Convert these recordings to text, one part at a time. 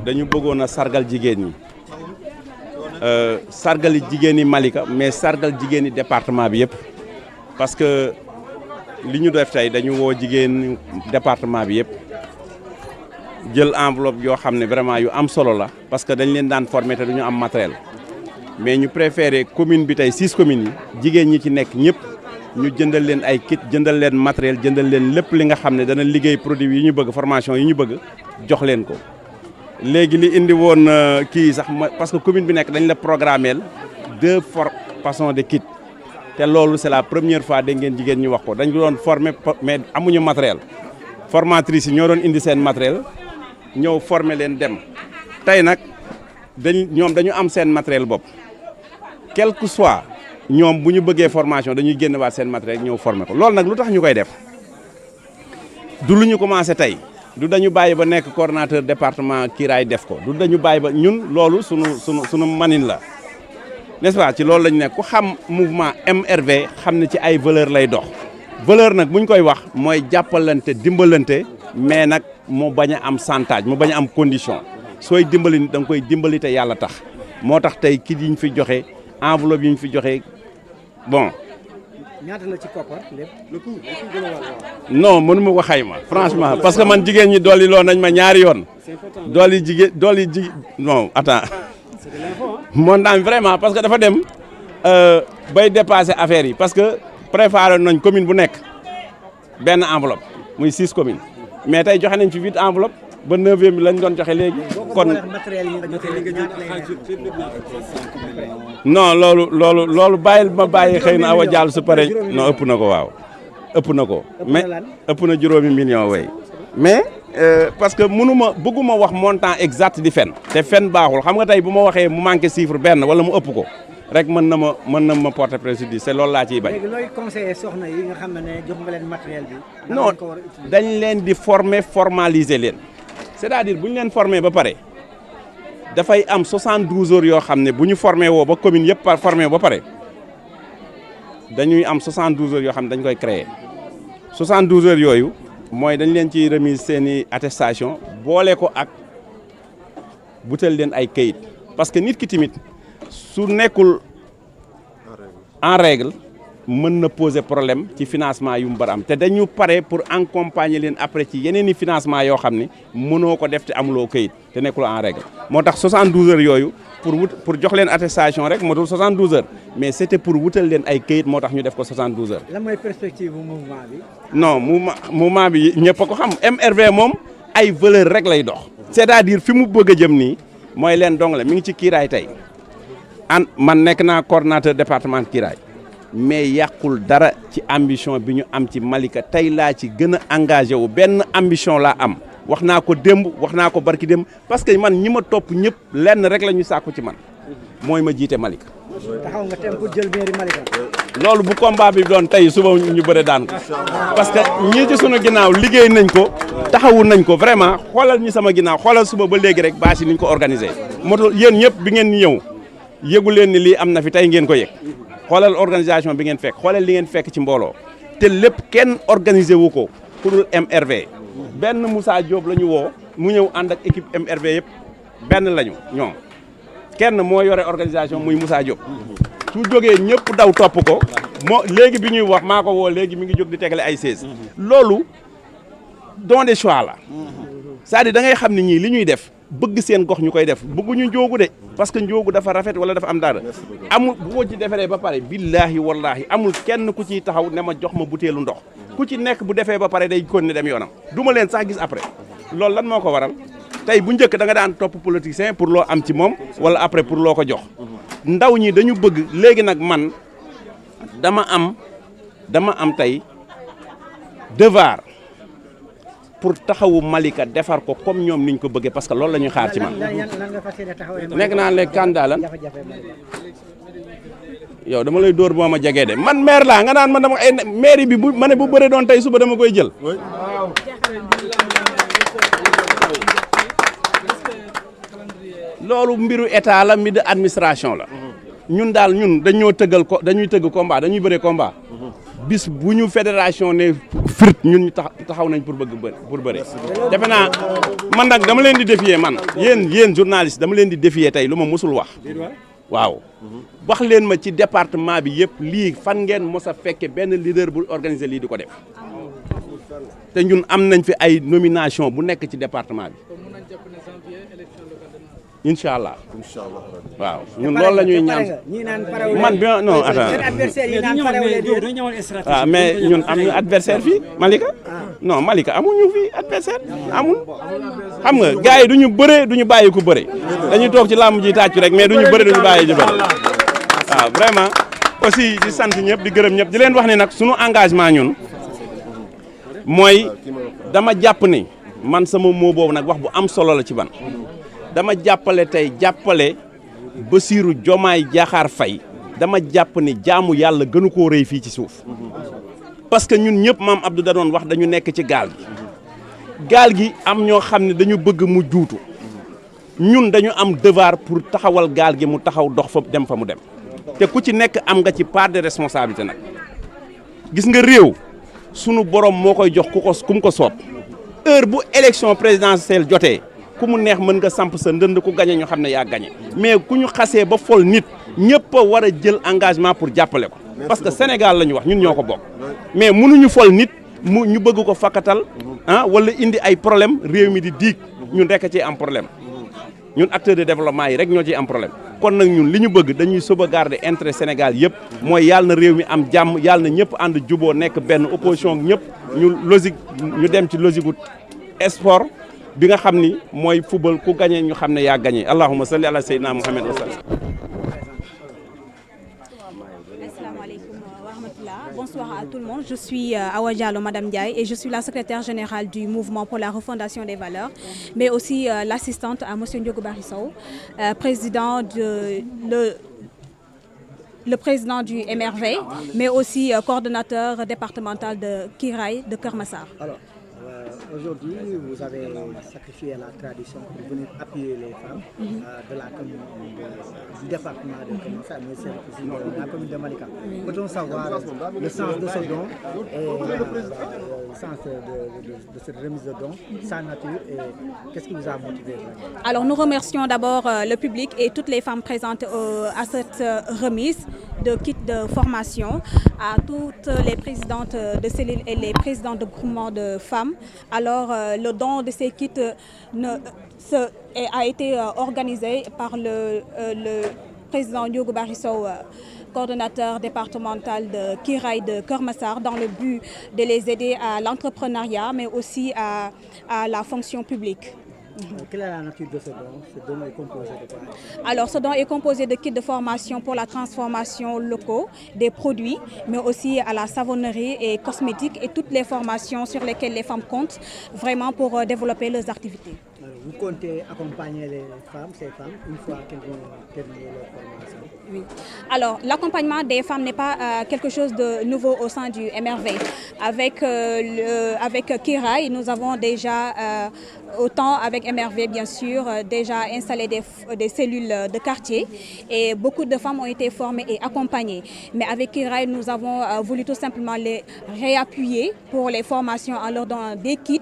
dañu bëggoon a sargal jigéen ñi sargali jigéen ñi Malika mais sargal jigéen ñi département bi yëpp parce que li ñu def tey dañu woo jigéen département bi yëpp jël enveloppe yoo xam ne vraiment yu am solo la parce que dañ leen daan former te duñu am matériel mais ñu préféré commune bi tey 6 communes yi jigéen ñi ci nekk ñëpp ñu jëndal leen ay kit jëndal leen matériel jëndal leen lépp li nga xam ne dana liggéey produit yi ñu bëgg formation yi ñu bëgg jox leen ko léegi li indi woon kii sax parce que commune bi nekk dañ la programmeel 2 façons de kit te loolu c'est la première fois dégg ngeen jigéen ñi wax ko dañ doon former mais amuñu matériel formatrices yi ñoo doon indi seen matériel ñëw former leen dem tey nag ñoom dañu am seen matériel bopp quel que soit ñoom bu ñu bëggee formation dañuy génn waat seen matériel ñëw former ko loolu nag lu tax ñu koy def du lu ñu commencé tey du dañu bàyyi ba nekk coordonnateur département Kiraay def ko du dañu bàyyi ba ñun loolu sunu manin la n'est-ce pas ci loolu lañu nekk ku xam mouvement MRV xam ne ci ay valeur lay dox valeur nag bu ñu koy wax mooy jàppalante dimbalante mais nag mu bañ a am chantage mu bañ a am condition sooy dimbali da nga koy dimbali te yàlla tax moo tax tey kit yi ñu fi joxe enveloppe yi ñu fi joxe bon. ñaata la ci koppar lépp non mënu ma ko xayma franchement parce que man jigéen ñi dolli loo nañ ma ñaari yoon. dolli jigéen non attends montant vraiment parce que dafa dem bay dépasser affaire yi parce que préparé nañ commune bu nekk benn enveloppe muy 6 communes mais tey joxe nañ fi 8 enveloppe ba 9e bi lañ doon joxe léegi. kon non loolu bàyyil ma bàyyi xëy na awa jàll su pare non ëpp na ko waaw ëpp na ko mais ëpp na juróomi million way mais parce que bëgguma wax montant exact di fen te fen baaxul xam nga tey bu ma waxee mu manqué chiffre benn wala mu ëpp ko rek mën na ma porter préjudice c'est loolu laa ciy bañ. léegi looy conseiller soxna yi nga xam ne jox nga leen matériel bi. non dañ leen di former formaliser leen c'est-à-dire bu ñu leen former ba pare dafay am 72 heures yoo xam ne bu ñu formé woo ba commune yëpp formé ba pare dañuy am 72 heures yoo xam ne dañ koy créer 72 heures yooyu mooy dañ leen ciy remise seeni attestation boole ko ak butal leen ay kayit parce que nit ki tamit su nekkul en règle mën na poser problème ci financement yu mu bari am te dañu pare pour accompagner leen après ci yeneen i financement yoo xam ne mënoo ko def te amuloo kayit te nekkul en règle moo tax 72 heures yooyu pour jox leen attestation rek motul 72 heures mais c'était pour wutal leen ay kayit moo tax ñu def ko 72 heures. lan mooy perspective bu mouvement bi. non mouvement bi ñëpp a ko xam MRV moom ay valeur rek lay dox. c'est-à-dire fi mu bëgg a jëm nii mooy leen dong la mi ngi ci Kiraay tey man nekk naa coordonnateur département Kiraay. mais yàqul dara ci ambition bi ñu am ci Malika tey laa ci gën a engagé wu benn ambition laa am wax naa ko démb wax naa ko barki démb parce que man ñi ma topp ñëpp lenn rek la ñu sàkku ci man mooy ma jiite Malika. taxaw nga tem pour jël mairie Malika. loolu bu combat bi doon tey suba ñu bëre daan ko parce que ñii ci sunu ginnaaw liggéey nañ ko taxawu nañ ko vraiment xoolal ñi sama ginnaaw xoolal suba ba léegi rek bâche yi ni ñu ko organisé motul yéen ñëpp bi ngeen ñëw yëgu leen ni lii am na fi tey ngeen ko yëg. xoolal organisation bi ngeen fekk xoolal li ngeen fekk ci mbooloo te lépp kenn organisé wu ko pour MRV benn Moussa Diop la ñu woo mu ñëw ànd ak équipe MRV yëpp benn lañu ñoom kenn moo yore organisation muy Moussa Diop su jógee ñëpp daw topp ko moo léegi bi ñuy wax maa ko woo léegi mi ngi jóg di tegale ay 16 loolu don de choix la c'est-à-dire da ngay xam ne ñii li ñuy def bëgg seen gox ñu koy def bëgguñu njóogu de parce que njóogu dafa rafet wala dafa am dara amul bu ko ci defaree ba pare billahi wallahi amul kenn ku ciy taxaw ne ma jox ma butéelu ndox ku ci nekk bu defee ba pare day continuer dem yoonam du ma leen sax gis après loolu lan moo ko waral tey bu njëkk da nga daan topp politicien pour loo am ci moom wala après pour loo ko jox ndaw ñi dañu bëgg léegi nag man dama am tey devoir pour taxawu Malika defar ko comme ñoom niñ ko bëggee parce que loolu la ñuy xaar ci man. nekk naa léegi candidat lan yow dama lay dóor boo ma jegee de man maire laa nga naan man dama ay maire bi bu ma ne bu bëree doon tey suba dama koy jël. loolu mbiru état la mbiru administration la. ñun daal dañoo tëggal ko dañuy tëgg combat dañuy bëree combat. bis bu ñu fédération ne firt ñun ñu taxaw nañ pour bëre defe naa man nag dama leen di défier man yéen journaliste dama leen di défier tey lu ma mësul wax waaw wax leen ma ci département bi yëpp lii fan ngeen mos a fekke benn leader bu organiser lii di ko def te ñun am nañ fi ay nomination bu nekk ci département bi incha allah waaw ñun loolu la ñuy ñaan man bi non waaw mais ñun am ñu adversaire fii Malika non Malika amuñu fii adversaire amul xam nga gars yi du ñu bëree du ñu bàyyi ku bëre dañuy toog ci làmb ji tàccu rek mais du ñu bëre du ñu bàyyi ji bëre waaw vraiment aussi di sant ñëpp di gërëm ñëpp di leen wax ne nag sunu engagement ñun mooy dama jàpp ni man sama moo boobu nag wax bu am solo la ci ban dama jàppale tey jàppale Bassirou Diomaye Diakhar Faye dama jàpp ni jaamu yàlla gënu koo rëy fii ci suuf parce que ñun ñëpp maam Abdou da doon wax dañu nekk ci gaal gi am ñoo xam ne dañu bëgg mu juutu ñun dañu am devoir pour taxawal gaal gi mu taxaw dox fa dem fa mu dem te ku ci nekk am nga ci part de responsabilité nag gis nga réew sunu borom moo koy jox ku mu ko soob heure bu élection présidentielle jotee ku mu neex mën nga samp sa ndënd ku gañe ñu xam ne yaa gañe mais ku ñu xasee ba fol nit ñëpp a war a jël engagement pour jàppale ko parce que Sénégal la ñu wax ñun ñoo ko bokk mais mënuñu fol nit ñu bëgg ko fakkatal wala indi ay problème réew mi di diig ñun rek a ciy am problème ñun acteurs de développement yi rek ñoo ciy am problème kon nag ñun li ñu bëgg dañuy sauvegarder intérêt Sénégal yëpp mooy yàlla na réew mi am jàmm yàlla na ñëpp ànd juboo nekk benn opposition ñëpp ñu dem ci logique gu sport bi nga xam ni mooy football ku gagné ñu xam ne yaa gagné allahumma salli ala sayyidina Muhammad wa sallam. Bonsoir à tout le monde. Je suis Awa Diallo, Madame Ndiaye, et je suis la secrétaire générale du mouvement pour la refondation des valeurs, mais aussi l'assistante à Monsieur Ndiogou Barry Sow, le président du MRV, mais aussi coordonnateur départemental de Kiraay de Keur Massar. Alors, aujourd'hui, vous avez sacrifié la tradition pour venir appuyer les femmes de la commune du département de Keur Massar, mais c'est aussi de la commune de Malika. Peut-on savoir le sens de ce don et le sens de cette remise de don, sa nature et qu'est-ce qui vous a motivé? Alors, nous remercions d'abord le public et toutes les femmes présentes à cette remise de kits de formation, à toutes les présidentes de cellules et les présidents de groupements de femmes. Alors, le don de ces kits a été organisé par le président Ndiogou Barry Sow, coordonnateur départemental de Kiraay de Keur Massar, dans le but de les aider à l'entrepreneuriat, mais aussi à la fonction publique. Quelle est la nature de ce don? Ce don est composé de quoi? Alors, ce don est composé de kits de formation pour la transformation locaux des produits, mais aussi à la savonnerie et cosmétique et toutes les formations sur lesquelles les femmes comptent vraiment pour développer leurs activités. Alors, vous comptez accompagner ces femmes, une fois qu'elles vont terminer leur formation? Oui. Alors, l'accompagnement des femmes n'est pas quelque chose de nouveau au sein du MRV. Avec Kiraay, nous avons déjà, autant avec MRV bien sûr, déjà installé des cellules de quartier et beaucoup de femmes ont été formées et accompagnées. Mais avec Kiraay, nous avons voulu tout simplement les réappuyer pour les formations en leur donnant des kits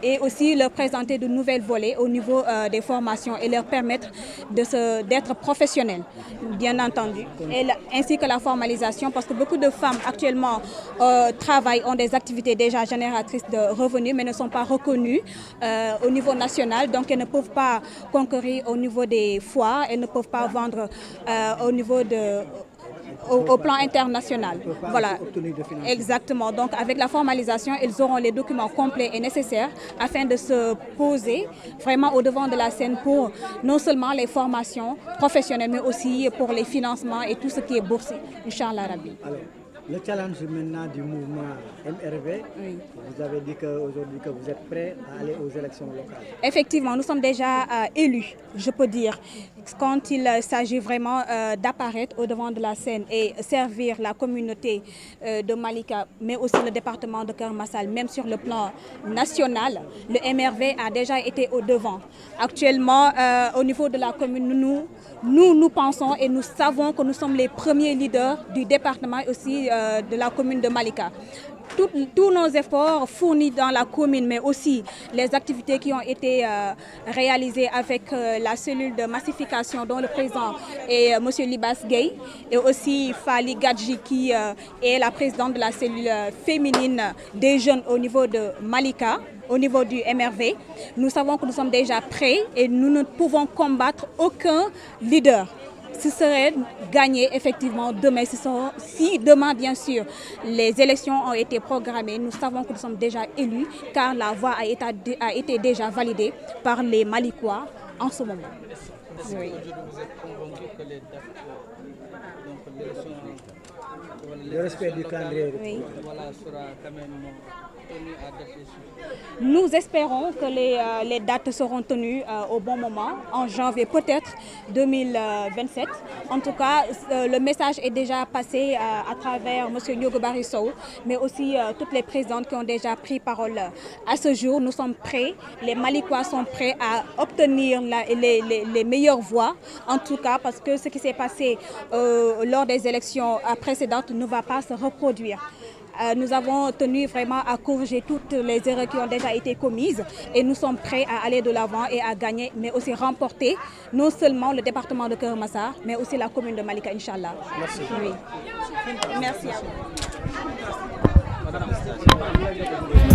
et aussi leur présenter de nouvelles volets au niveau des formations et leur permettre d'être professionnels, bien entendu, ainsi que la formalisation, parce que beaucoup de femmes actuellement travaillent, ont des activités déjà génératrices de revenus, mais ne sont pas reconnues au niveau national, donc elles ne peuvent pas concourir au niveau des foires, elles ne peuvent pas vendre au niveau au plan international. Voilà, exactement. Donc avec la formalisation, ils auront les documents complets et nécessaires afin de se poser vraiment au devant de la scène pour non seulement les formations professionnelles, mais aussi pour les financements et tout ce qui est boursier. Inch'Allah Rabbi. Alors, le challenge maintenant du mouvement MRV, oui. Vous avez dit aujourd'hui que vous êtes prêts à aller aux élections locales. Effectivement, nous sommes déjà élus, je peux dire. quand il s'agit vraiment d'apparaître au devant de la scène et servir la communauté de Malika, mais aussi le département de Keur Massar, même sur le plan national, le MRV a déjà été au devant. Actuellement, au niveau de la commune, nous pensons et nous savons que nous sommes les premiers leaders du département et aussi de la commune de Malika. Tous nos efforts fournis dans la commune, mais aussi les activités qui ont été réalisées avec la cellule de massification dont le président est M. Libas Gueye et aussi Fali Gadji qui est la présidente de la cellule féminine des jeunes au niveau de Malika, au niveau du MRV. Nous savons que nous sommes déjà prêts et nous ne pouvons combattre aucun leader. Ce serait gagné effectivement demain. Si demain, bien sûr, les élections ont été programmées, nous savons que nous sommes déjà élus car la voie a été déjà validée par les Malikois en ce moment. Oui. Le respect du calendrier sera quand même tenu à date. Nous espérons que les dates seront tenues au bon moment, en janvier peut-être 2027. En tout cas, le message est déjà passé à travers M. Ndiogo Barry-Sow, mais aussi toutes les présidentes qui ont déjà pris parole à ce jour. Nous sommes prêts, les Malikois sont prêts à obtenir les meilleures voix, en tout cas parce que ce qui s'est passé lors des élections précédentes ne va pas se reproduire. Nous avons tenu vraiment à corriger toutes les erreurs qui ont déjà été commises et nous sommes prêts à aller de l'avant et à gagner, mais aussi remporter non seulement le département de Keur Massar, mais aussi la commune de Malika, Inch'Allah. Merci. Oui. Merci à vous.